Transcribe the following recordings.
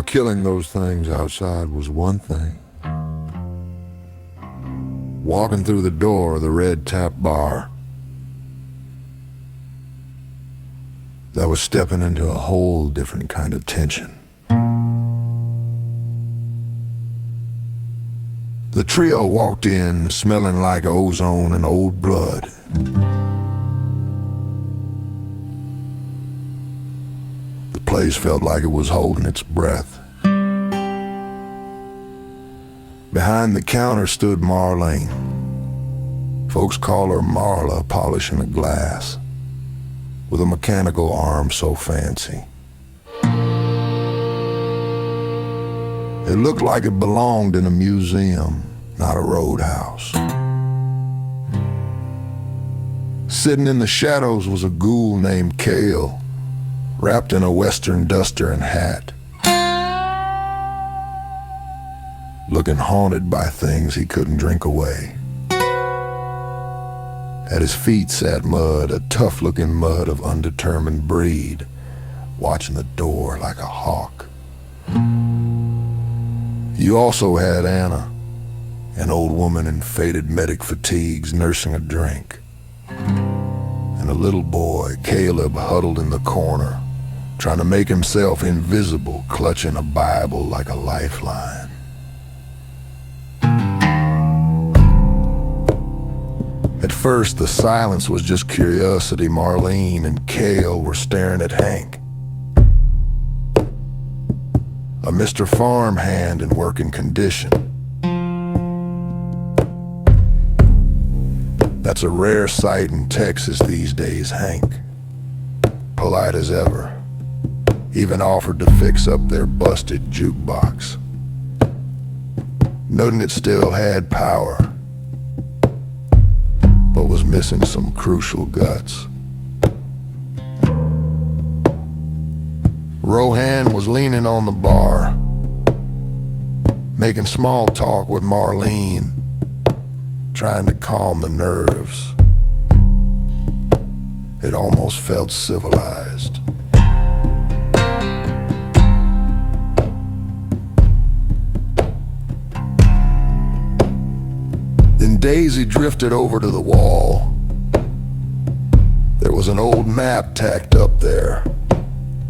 Now, killing those things outside was one thing. Walking through the door of the Red Tap Bar, that was stepping into a whole different kind of tension. The trio walked in smelling like ozone and old blood. The place felt like it was holding its breath. Behind the counter stood Marlene. Folks call her Marla, polishing a glass, with a mechanical arm so fancy. It looked like it belonged in a museum, not a roadhouse. Sitting in the shadows was a ghoul named Cale, wrapped in a western duster and hat, looking haunted by things he couldn't drink away. At his feet sat Mud, a tough-looking Mud of undetermined breed, watching the door like a hawk. You also had Anna, an old woman in faded medic fatigues nursing a drink, and a little boy, Caleb, huddled in the corner, trying to make himself invisible, clutching a Bible like a lifeline. At first, the silence was just curiosity. Marlene and Cale were staring at Hank, a Mr. Farmhand in working condition. That's a rare sight in Texas these days. Hank, polite as ever, even offered to fix up their busted jukebox, noting it still had power, but was missing some crucial guts. Rohan was leaning on the bar, making small talk with Marlene, trying to calm the nerves. It almost felt civilized. Then Daisy drifted over to the wall. There was an old map tacked up there,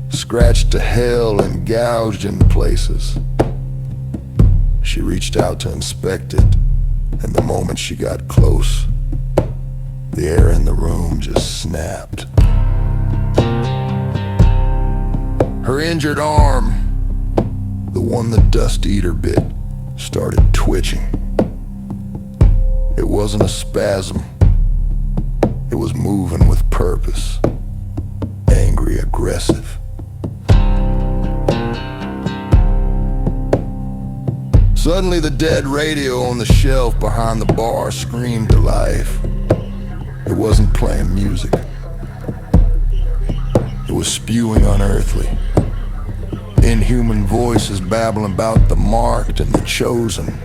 scratched to hell and gouged in places. She reached out to inspect it, and the moment she got close, the air in the room just snapped. Her injured arm, the one the Dust Eater bit, started twitching. It wasn't a spasm. It was moving with purpose, angry, aggressive. Suddenly, the dead radio on the shelf behind the bar screamed to life. It wasn't playing music. It was spewing unearthly, inhuman voices babbling about the marked and the chosen.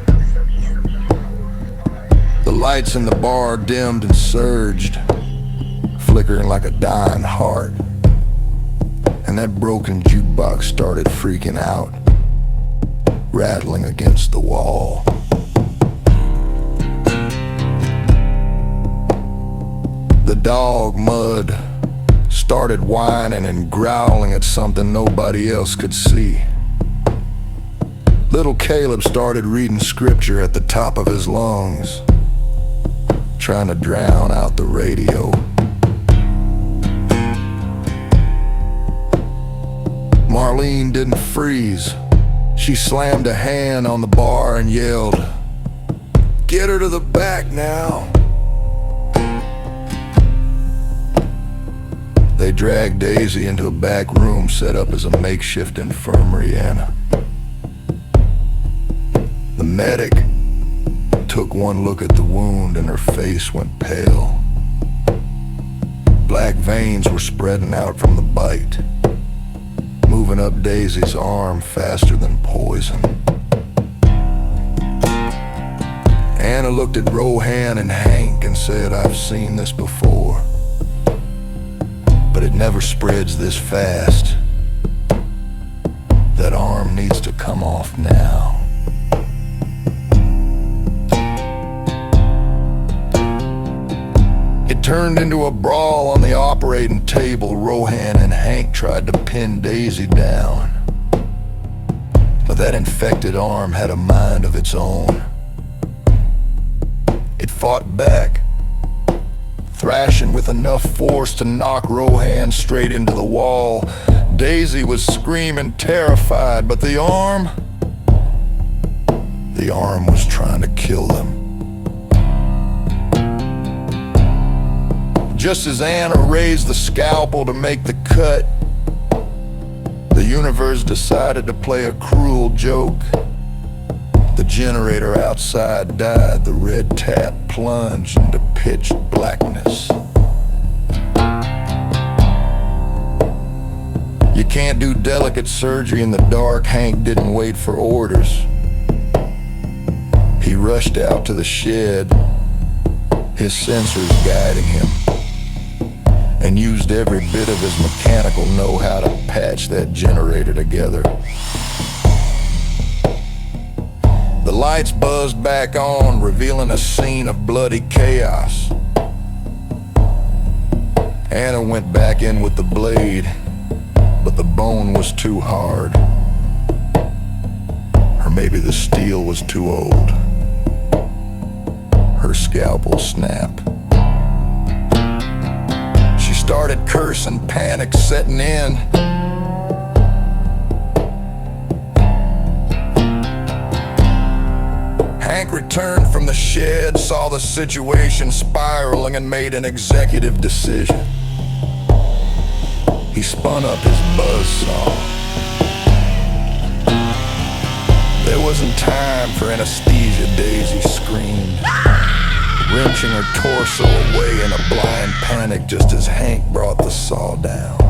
The lights in the bar dimmed and surged, flickering like a dying heart. And that broken jukebox started freaking out, rattling against the wall. The dog, Mud, started whining and growling at something nobody else could see. Little Caleb started reading scripture at the top of his lungs, trying to drown out the radio. Marlene didn't freeze. She slammed a hand on the bar and yelled, "Get her to the back now." They dragged Daisy into a back room set up as a makeshift infirmary. Anna, the medic, took one look at the wound and her face went pale. Black veins were spreading out from the bite, moving up Daisy's arm faster than poison. Anna looked at Rohan and Hank and said, "I've seen this before, but it never spreads this fast." The That arm needs to come off now. It turned into a brawl on the operating table. Rohan and Hank tried to pin Daisy down, but that infected arm had a mind of its own. It fought back, thrashing with enough force to knock Rohan straight into the wall. Daisy was screaming, terrified, but the arm was trying to kill them. Just as Anna raised the scalpel to make the cut, the universe decided to play a cruel joke. The generator outside died. The red tap plunged into pitch blackness. You can't do delicate surgery in the dark. Hank didn't wait for orders. He rushed out to the shed, his sensors guiding him, and used every bit of his mechanical know-how to patch that generator together. The lights buzzed back on, revealing a scene of bloody chaos. Anna went back in with the blade, but the bone was too hard. Or maybe the steel was too old. Her scalpel snapped. She started cursing, panic setting in. Hank returned from the shed, saw the situation spiraling, and made an executive decision. He spun up his buzzsaw. There wasn't time for anesthesia, Daisy screamed, wrenching her torso away in a blind panic just as Hank brought the saw down.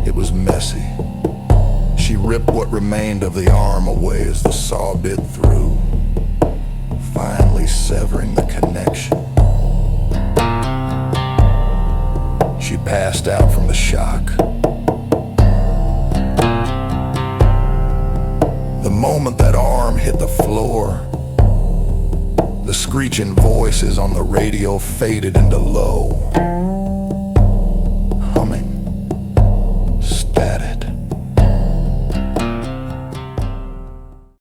It was messy. She ripped what remained of the arm away as the saw bit through, finally severing the connection. She passed out from the shock. The moment that arm hit the floor, the screeching voices on the radio faded into low.